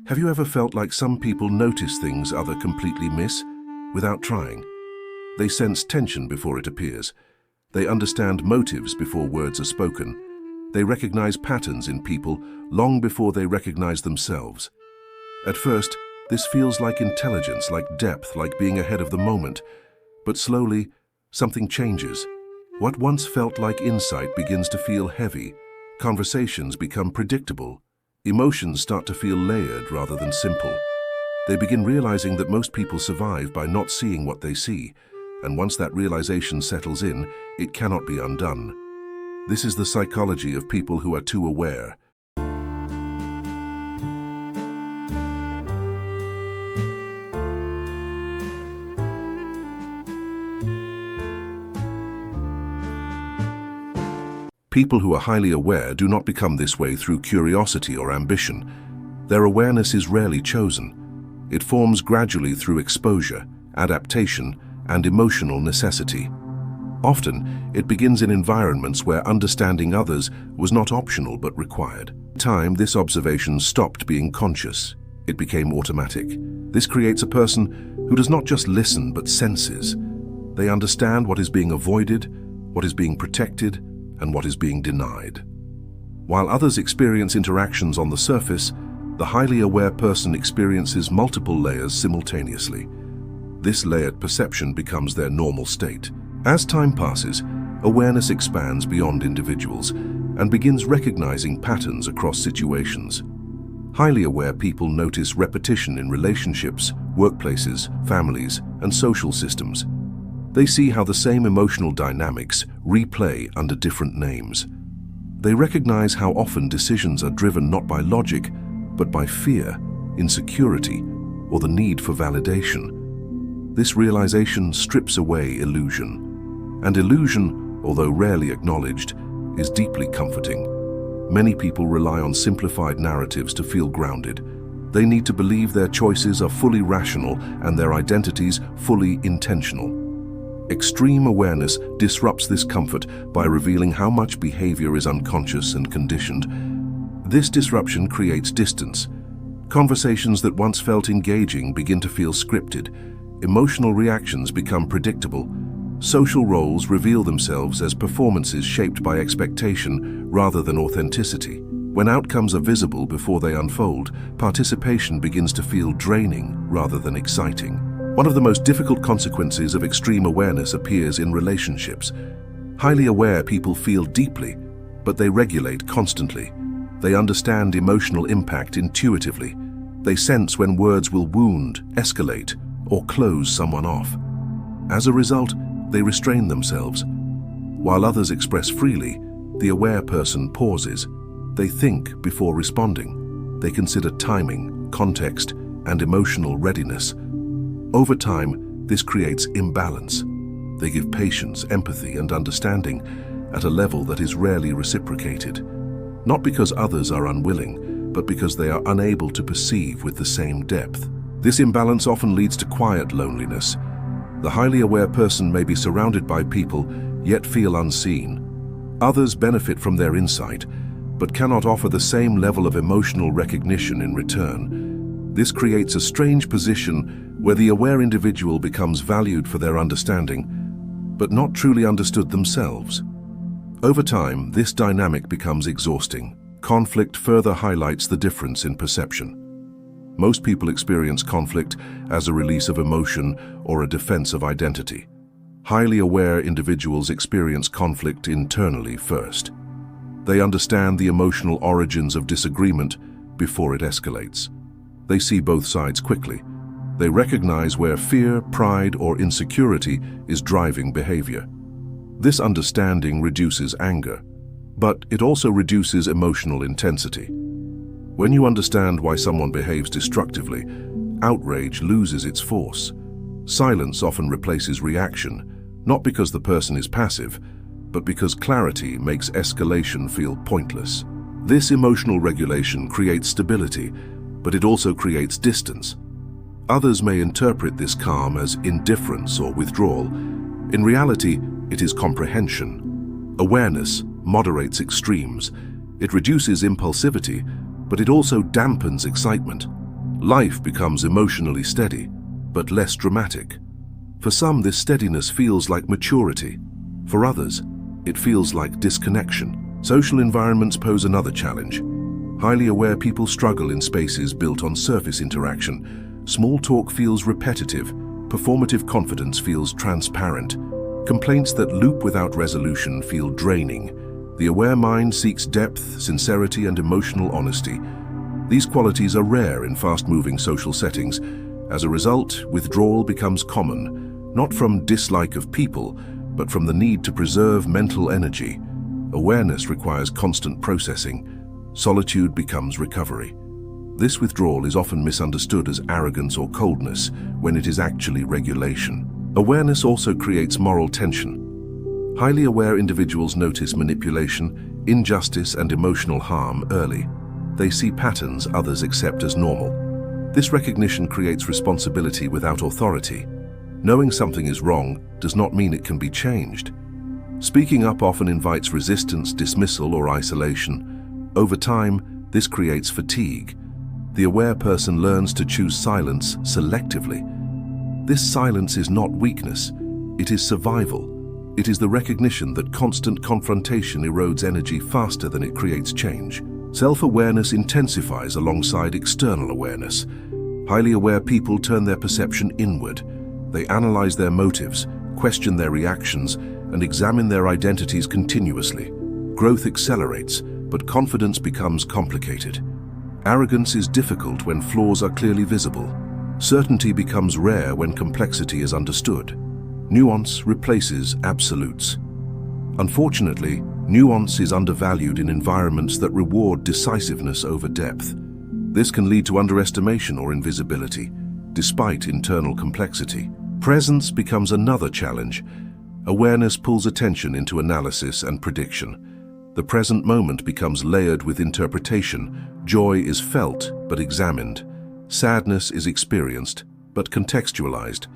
Have you ever felt like some people notice things others completely miss without trying? They sense tension before it appears. They understand motives before words are spoken. They recognize patterns in people long before they recognize themselves. At first, this feels like intelligence, like depth, like being ahead of the moment. But slowly, something changes. What once felt like insight begins to feel heavy. Conversations become predictable. Emotions start to feel layered rather than simple. They begin realizing that most people survive by not seeing what they see, and once that realization settles in, it cannot be undone. This is the psychology of people who are too aware. People who are highly aware do not become this way through curiosity or ambition. Their awareness is rarely chosen. It forms gradually through exposure, adaptation, and emotional necessity. Often, it begins in environments where understanding others was not optional but required. In time, this observation stopped being conscious. It became automatic. This creates a person who does not just listen but senses. They understand what is being avoided, what is being protected, and what is being denied. While others experience interactions on the surface, the highly aware person experiences multiple layers simultaneously. This layered perception becomes their normal state. As time passes, awareness expands beyond individuals and begins recognizing patterns across situations. Highly aware people notice repetition in relationships, workplaces, families, and social systems. They see how the same emotional dynamics replay under different names. They recognize how often decisions are driven not by logic, but by fear, insecurity, or the need for validation. This realization strips away illusion. And illusion, although rarely acknowledged, is deeply comforting. Many people rely on simplified narratives to feel grounded. They need to believe their choices are fully rational and their identities fully intentional. Extreme awareness disrupts this comfort by revealing how much behavior is unconscious and conditioned. This disruption creates distance. Conversations that once felt engaging begin to feel scripted. Emotional reactions become predictable. Social roles reveal themselves as performances shaped by expectation rather than authenticity. When outcomes are visible before they unfold, participation begins to feel draining rather than exciting. One of the most difficult consequences of extreme awareness appears in relationships. Highly aware people feel deeply, but they regulate constantly. They understand emotional impact intuitively. They sense when words will wound, escalate, or close someone off. As a result, they restrain themselves. While others express freely, the aware person pauses. They think before responding. They consider timing, context, and emotional readiness. Over time, this creates imbalance. They give patience, empathy, and understanding at a level that is rarely reciprocated. Not because others are unwilling, but because they are unable to perceive with the same depth. This imbalance often leads to quiet loneliness. The highly aware person may be surrounded by people, yet feel unseen. Others benefit from their insight, but cannot offer the same level of emotional recognition in return. This creates a strange position where the aware individual becomes valued for their understanding, but not truly understood themselves. Over time, this dynamic becomes exhausting. Conflict further highlights the difference in perception. Most people experience conflict as a release of emotion or a defense of identity. Highly aware individuals experience conflict internally first. They understand the emotional origins of disagreement before it escalates. They see both sides quickly. They recognize where fear, pride, or insecurity is driving behavior. This understanding reduces anger, but it also reduces emotional intensity. When you understand why someone behaves destructively, outrage loses its force. Silence often replaces reaction, not because the person is passive, but because clarity makes escalation feel pointless. This emotional regulation creates stability, but it also creates distance. Others may interpret this calm as indifference or withdrawal. In reality, it is comprehension. Awareness moderates extremes. It reduces impulsivity, but it also dampens excitement. Life becomes emotionally steady, but less dramatic. For some, this steadiness feels like maturity. For others, it feels like disconnection. Social environments pose another challenge. Highly aware people struggle in spaces built on surface interaction. Small talk feels repetitive. Performative confidence feels transparent. Complaints that loop without resolution feel draining. The aware mind seeks depth, sincerity, and emotional honesty. These qualities are rare in fast-moving social settings. As a result, withdrawal becomes common, not from dislike of people, but from the need to preserve mental energy. Awareness requires constant processing. Solitude becomes recovery. This withdrawal is often misunderstood as arrogance or coldness, when it is actually regulation. Awareness also creates moral tension. Highly aware individuals notice manipulation, injustice, and emotional harm early. They see patterns others accept as normal. This recognition creates responsibility without authority. Knowing something is wrong does not mean it can be changed. Speaking up often invites resistance, dismissal, or isolation. Over time, this creates fatigue. The aware person learns to choose silence selectively. This silence is not weakness, it is survival. It is the recognition that constant confrontation erodes energy faster than it creates change. Self-awareness intensifies alongside external awareness. Highly aware people turn their perception inward. They analyze their motives, question their reactions, and examine their identities continuously. Growth accelerates, but confidence becomes complicated. Arrogance is difficult when flaws are clearly visible. Certainty becomes rare when complexity is understood. Nuance replaces absolutes. Unfortunately, nuance is undervalued in environments that reward decisiveness over depth. This can lead to underestimation or invisibility, despite internal complexity. Presence becomes another challenge. Awareness pulls attention into analysis and prediction. The present moment becomes layered with interpretation. Joy is felt but examined. Sadness is experienced but contextualized.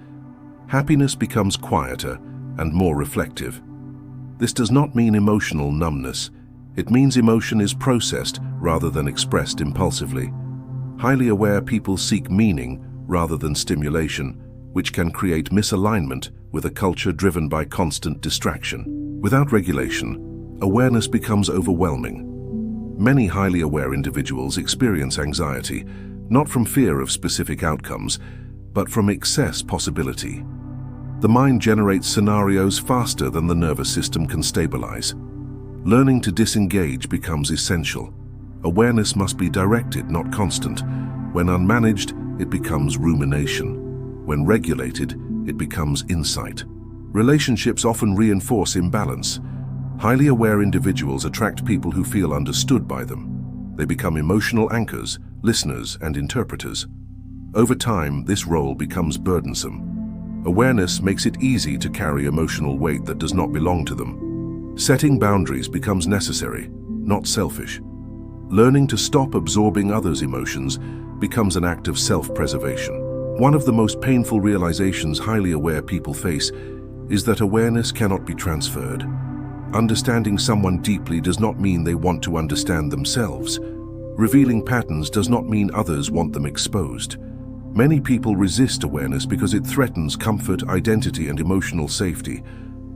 Happiness becomes quieter and more reflective. This does not mean emotional numbness. It means emotion is processed rather than expressed impulsively. Highly aware people seek meaning rather than stimulation, which can create misalignment with a culture driven by constant distraction. Without regulation, awareness becomes overwhelming. Many highly aware individuals experience anxiety, not from fear of specific outcomes, but from excess possibility. The mind generates scenarios faster than the nervous system can stabilize. Learning to disengage becomes essential. Awareness must be directed, not constant. When unmanaged, it becomes rumination. When regulated, it becomes insight. Relationships often reinforce imbalance. Highly aware individuals attract people who feel understood by them. They become emotional anchors, listeners, and interpreters. Over time, this role becomes burdensome. Awareness makes it easy to carry emotional weight that does not belong to them. Setting boundaries becomes necessary, not selfish. Learning to stop absorbing others' emotions becomes an act of self-preservation. One of the most painful realizations highly aware people face is that awareness cannot be transferred. Understanding someone deeply does not mean they want to understand themselves. Revealing patterns does not mean others want them exposed. Many people resist awareness because it threatens comfort, identity, and emotional safety.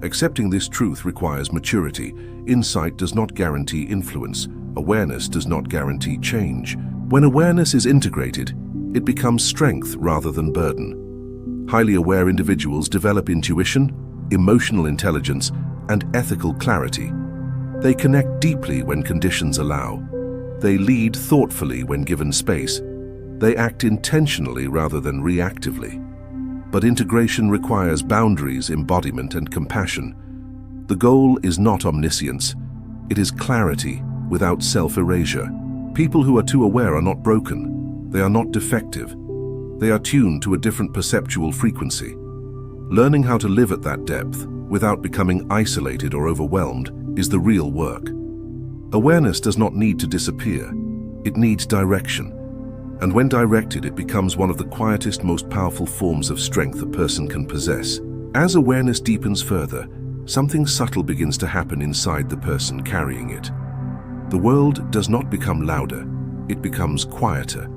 Accepting this truth requires maturity. Insight does not guarantee influence. Awareness does not guarantee change. When awareness is integrated, it becomes strength rather than burden. Highly aware individuals develop intuition, emotional intelligence, and ethical clarity. They connect deeply when conditions allow. They lead thoughtfully when given space. They act intentionally rather than reactively. But integration requires boundaries, embodiment, and compassion. The goal is not omniscience. It is clarity without self-erasure. People who are too aware are not broken. They are not defective. They are tuned to a different perceptual frequency. Learning how to live at that depth without becoming isolated or overwhelmed is the real work. Awareness does not need to disappear. It needs direction. And when directed, it becomes one of the quietest, most powerful forms of strength a person can possess. As awareness deepens further, something subtle begins to happen inside the person carrying it. The world does not become louder, it becomes quieter.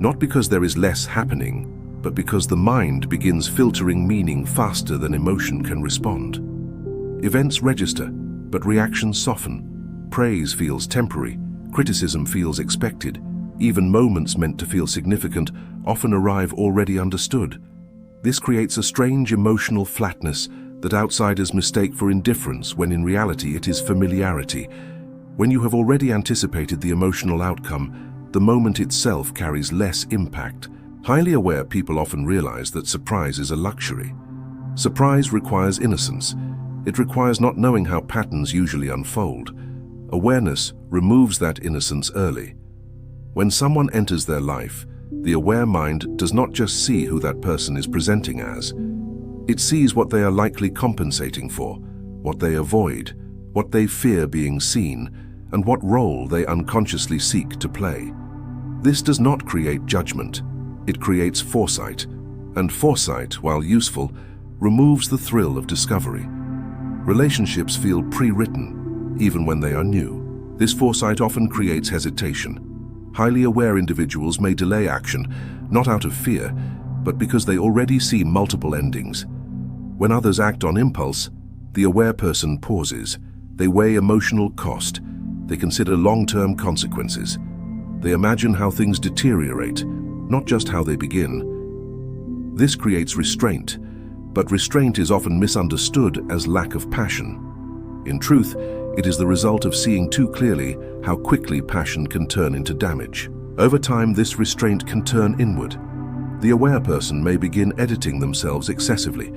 not because there is less happening, but because the mind begins filtering meaning faster than emotion can respond. Events register, but reactions soften. Praise feels temporary, criticism feels expected. Even moments meant to feel significant often arrive already understood. This creates a strange emotional flatness that outsiders mistake for indifference when in reality it is familiarity. When you have already anticipated the emotional outcome, the moment itself carries less impact. Highly aware people often realize that surprise is a luxury. Surprise requires innocence. It requires not knowing how patterns usually unfold. Awareness removes that innocence early. When someone enters their life, the aware mind does not just see who that person is presenting as. It sees what they are likely compensating for, what they avoid, what they fear being seen, and what role they unconsciously seek to play. This does not create judgment. It creates foresight, and foresight, while useful, removes the thrill of discovery. Relationships feel pre-written, even when they are new. This foresight often creates hesitation. Highly aware individuals may delay action, not out of fear, but because they already see multiple endings. When others act on impulse, the aware person pauses. They weigh emotional cost. They consider long-term consequences. They imagine how things deteriorate, not just how they begin. This creates restraint, but restraint is often misunderstood as lack of passion. In truth, it is the result of seeing too clearly how quickly passion can turn into damage. Over time, this restraint can turn inward. The aware person may begin editing themselves excessively.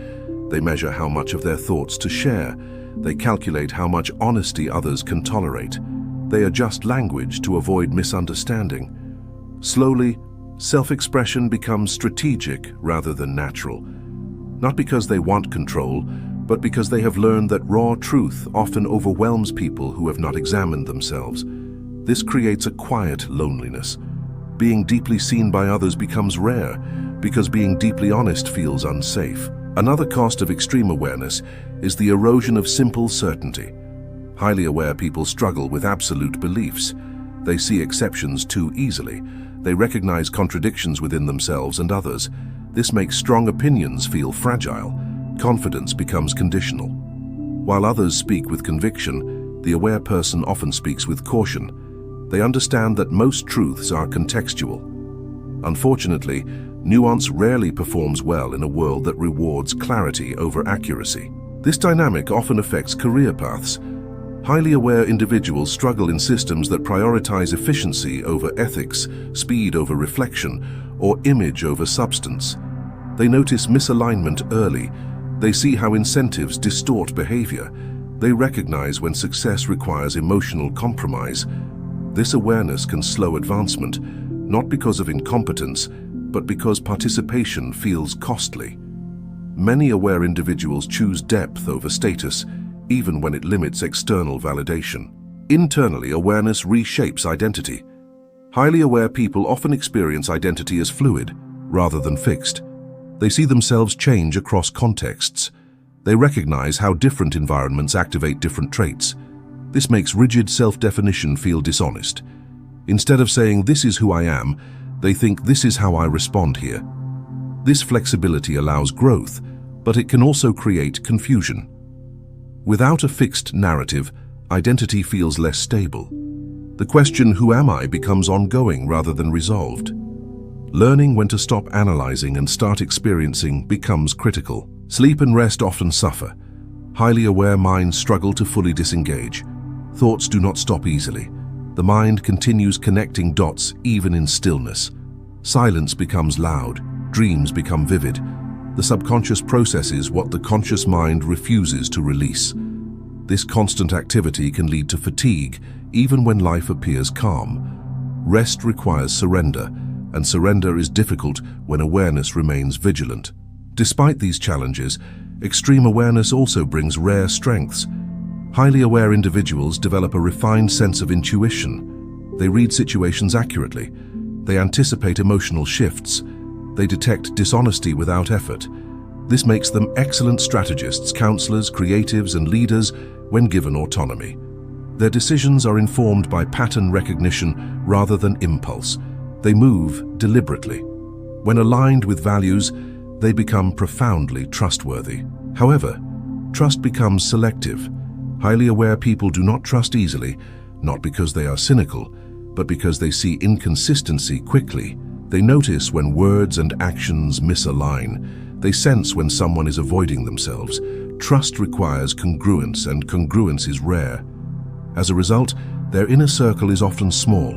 They measure how much of their thoughts to share. They calculate how much honesty others can tolerate. They adjust language to avoid misunderstanding. Slowly, self-expression becomes strategic rather than natural. Not because they want control, but because they have learned that raw truth often overwhelms people who have not examined themselves. This creates a quiet loneliness. Being deeply seen by others becomes rare, because being deeply honest feels unsafe. Another cost of extreme awareness is the erosion of simple certainty. Highly aware people struggle with absolute beliefs. They see exceptions too easily. They recognize contradictions within themselves and others. This makes strong opinions feel fragile. Confidence becomes conditional. While others speak with conviction, the aware person often speaks with caution. They understand that most truths are contextual. Unfortunately, nuance rarely performs well in a world that rewards clarity over accuracy. This dynamic often affects career paths. Highly aware individuals struggle in systems that prioritize efficiency over ethics, speed over reflection, or image over substance. They notice misalignment early. They see how incentives distort behavior. They recognize when success requires emotional compromise. This awareness can slow advancement, not because of incompetence, but because participation feels costly. Many aware individuals choose depth over status, even when it limits external validation. Internally, awareness reshapes identity. Highly aware people often experience identity as fluid, rather than fixed. They see themselves change across contexts. They recognize how different environments activate different traits. This makes rigid self-definition feel dishonest. Instead of saying, "This is who I am," they think, "This is how I respond here." This flexibility allows growth, but it can also create confusion. Without a fixed narrative, identity feels less stable. The question, "Who am I?" becomes ongoing rather than resolved. Learning when to stop analyzing and start experiencing becomes critical. Sleep and rest often suffer. Highly aware minds struggle to fully disengage. Thoughts do not stop easily. The mind continues connecting dots even in stillness. Silence becomes loud. Dreams become vivid. The subconscious processes what the conscious mind refuses to release. This constant activity can lead to fatigue, even when life appears calm. Rest requires surrender, and surrender is difficult when awareness remains vigilant. Despite these challenges, extreme awareness also brings rare strengths. Highly aware individuals develop a refined sense of intuition. They read situations accurately. They anticipate emotional shifts. They detect dishonesty without effort. This makes them excellent strategists, counselors, creatives, and leaders when given autonomy. Their decisions are informed by pattern recognition rather than impulse. They move deliberately. When aligned with values, they become profoundly trustworthy. However, trust becomes selective. Highly aware people do not trust easily, not because they are cynical, but because they see inconsistency quickly. They notice when words and actions misalign. They sense when someone is avoiding themselves. Trust requires congruence, and congruence is rare. As a result, their inner circle is often small,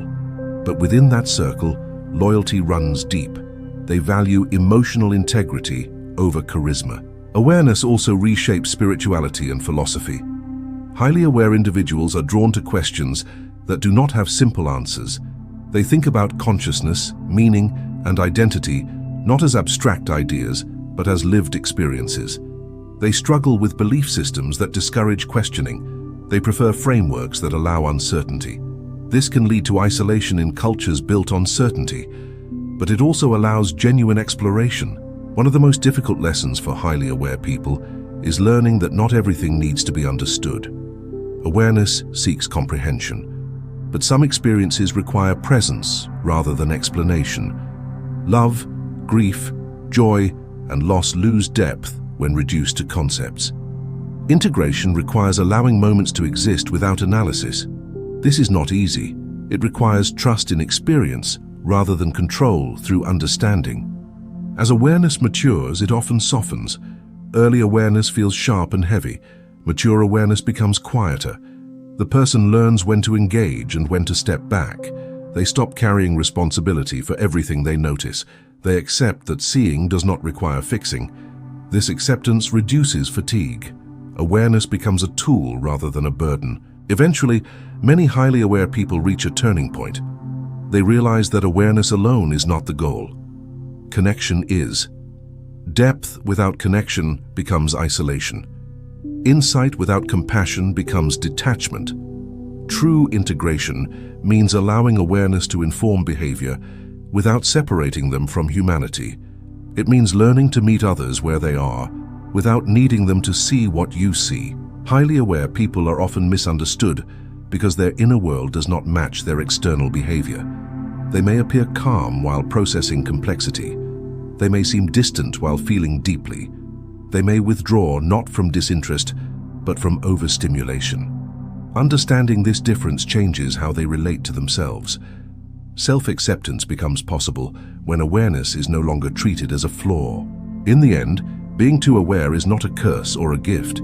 but within that circle, loyalty runs deep. They value emotional integrity over charisma. Awareness also reshapes spirituality and philosophy. Highly aware individuals are drawn to questions that do not have simple answers. They think about consciousness, meaning, and identity not as abstract ideas, but as lived experiences. They struggle with belief systems that discourage questioning. They prefer frameworks that allow uncertainty. This can lead to isolation in cultures built on certainty, but it also allows genuine exploration. One of the most difficult lessons for highly aware people is learning that not everything needs to be understood. Awareness seeks comprehension, but some experiences require presence rather than explanation. Love, grief, joy, and loss lose depth when reduced to concepts. Integration requires allowing moments to exist without analysis. This is not easy. It requires trust in experience rather than control through understanding. As awareness matures, it often softens. Early awareness feels sharp and heavy. Mature awareness becomes quieter. The person learns when to engage and when to step back. They stop carrying responsibility for everything they notice. They accept that seeing does not require fixing. This acceptance reduces fatigue. Awareness becomes a tool rather than a burden. Eventually, many highly aware people reach a turning point. They realize that awareness alone is not the goal. Connection is. Depth without connection becomes isolation. Insight without compassion becomes detachment. True integration means allowing awareness to inform behavior without separating them from humanity. It means learning to meet others where they are without needing them to see what you see. Highly aware people are often misunderstood because their inner world does not match their external behavior. They may appear calm while processing complexity. They may seem distant while feeling deeply. They may withdraw not from disinterest, but from overstimulation. Understanding this difference changes how they relate to themselves. Self-acceptance becomes possible when awareness is no longer treated as a flaw. In the end, being too aware is not a curse or a gift.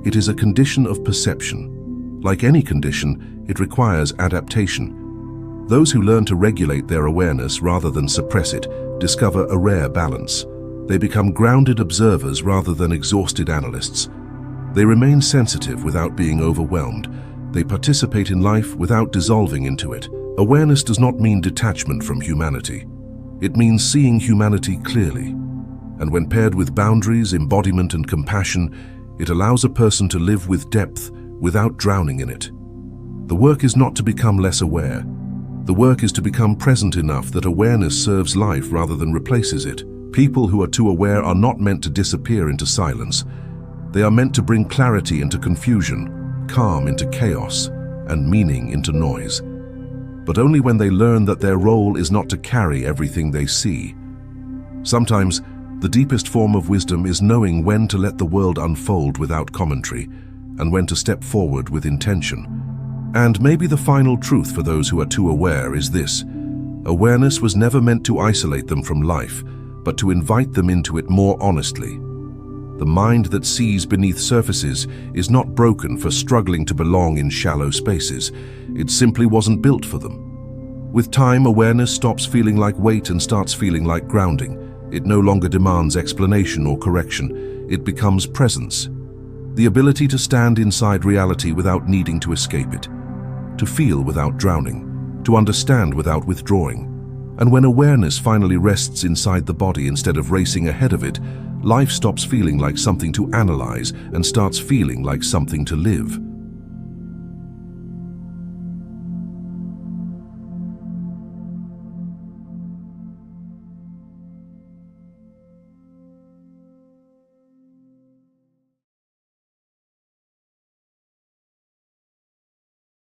It is a condition of perception. Like any condition, it requires adaptation. Those who learn to regulate their awareness rather than suppress it discover a rare balance. They become grounded observers rather than exhausted analysts. They remain sensitive without being overwhelmed. They participate in life without dissolving into it. Awareness does not mean detachment from humanity. It means seeing humanity clearly. And when paired with boundaries, embodiment, and compassion, it allows a person to live with depth without drowning in it. The work is not to become less aware. The work is to become present enough that awareness serves life rather than replaces it. People who are too aware are not meant to disappear into silence. They are meant to bring clarity into confusion, calm into chaos, and meaning into noise. But only when they learn that their role is not to carry everything they see. Sometimes, the deepest form of wisdom is knowing when to let the world unfold without commentary, and when to step forward with intention. And maybe the final truth for those who are too aware is this: awareness was never meant to isolate them from life, but to invite them into it more honestly. The mind that sees beneath surfaces is not broken for struggling to belong in shallow spaces. It simply wasn't built for them. With time, awareness stops feeling like weight and starts feeling like grounding. It no longer demands explanation or correction. It becomes presence. The ability to stand inside reality without needing to escape it. To feel without drowning. To understand without withdrawing. And when awareness finally rests inside the body instead of racing ahead of it, life stops feeling like something to analyze and starts feeling like something to live.